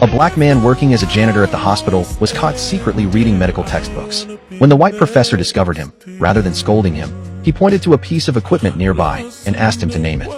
A black man working as a janitor at the hospital was caught secretly reading medical textbooks. When the white professor discovered him, rather than scolding him, he pointed to a piece of equipment nearby and asked him to name it.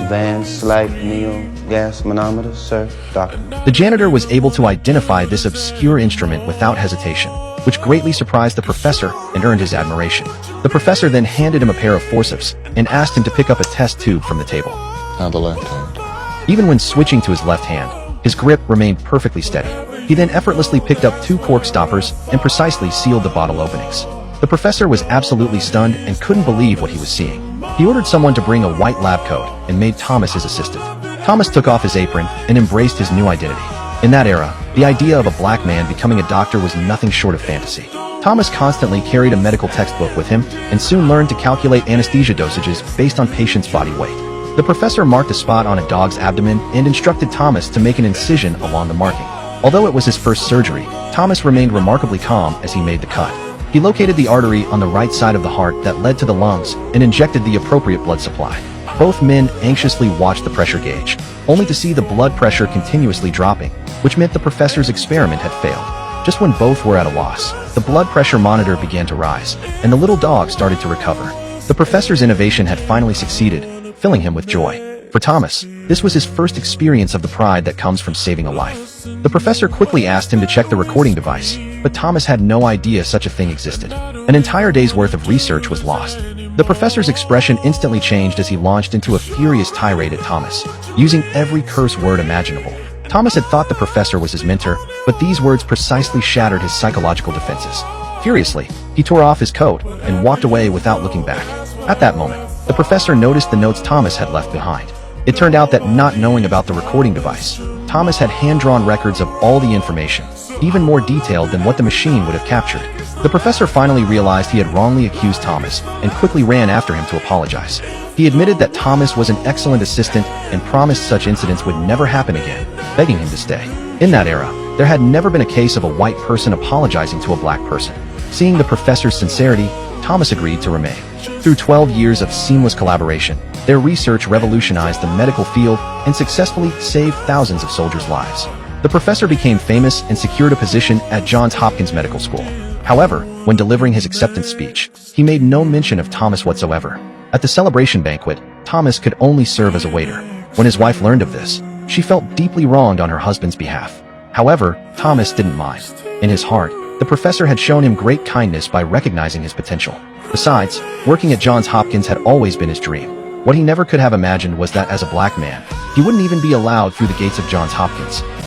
Van Slyke Needle Gas Manometer, sir, doctor. The janitor was able to identify this obscure instrument without hesitation, which greatly surprised the professor and earned his admiration. The professor then handed him a pair of forceps and asked him to pick up a test tube from the table. Now the left hand. Even when switching to his left hand, his grip remained perfectly steady. He then effortlessly picked up 2 cork stoppers and precisely sealed the bottle openings. The professor was absolutely stunned and couldn't believe what he was seeing. He ordered someone to bring a white lab coat and made Thomas his assistant. Thomas took off his apron and embraced his new identity. In that era, the idea of a black man becoming a doctor was nothing short of fantasy. Thomas constantly carried a medical textbook with him and soon learned to calculate anesthesia dosages based on patients' body weight. The professor marked a spot on a dog's abdomen and instructed Thomas to make an incision along the marking. Although it was his first surgery, Thomas remained remarkably calm as he made the cut. He located the artery on the right side of the heart that led to the lungs and injected the appropriate blood supply. Both men anxiously watched the pressure gauge, only to see the blood pressure continuously dropping, which meant the professor's experiment had failed. Just when both were at a loss, the blood pressure monitor began to rise, and the little dog started to recover. The professor's innovation had finally succeeded, filling him with joy. For Thomas, this was his first experience of the pride that comes from saving a life. The professor quickly asked him to check the recording device, but Thomas had no idea such a thing existed. An entire day's worth of research was lost. The professor's expression instantly changed as he launched into a furious tirade at Thomas, using every curse word imaginable. Thomas had thought the professor was his mentor, but these words precisely shattered his psychological defenses. Furiously, he tore off his coat and walked away without looking back. At that moment, the professor noticed the notes Thomas had left behind. It turned out that not knowing about the recording device, Thomas had hand-drawn records of all the information, even more detailed than what the machine would have captured. The professor finally realized he had wrongly accused Thomas and quickly ran after him to apologize. He admitted that Thomas was an excellent assistant and promised such incidents would never happen again, begging him to stay. In that era, there had never been a case of a white person apologizing to a black person. Seeing the professor's sincerity, Thomas agreed to remain. Through 12 years of seamless collaboration, their research revolutionized the medical field and successfully saved thousands of soldiers' lives. The professor became famous and secured a position at Johns Hopkins Medical School. However, when delivering his acceptance speech, he made no mention of Thomas whatsoever. At the celebration banquet, Thomas could only serve as a waiter. When his wife learned of this, she felt deeply wronged on her husband's behalf. However, Thomas didn't mind. In his heart, the professor had shown him great kindness by recognizing his potential. Besides, working at Johns Hopkins had always been his dream. What he never could have imagined was that as a black man, he wouldn't even be allowed through the gates of Johns Hopkins.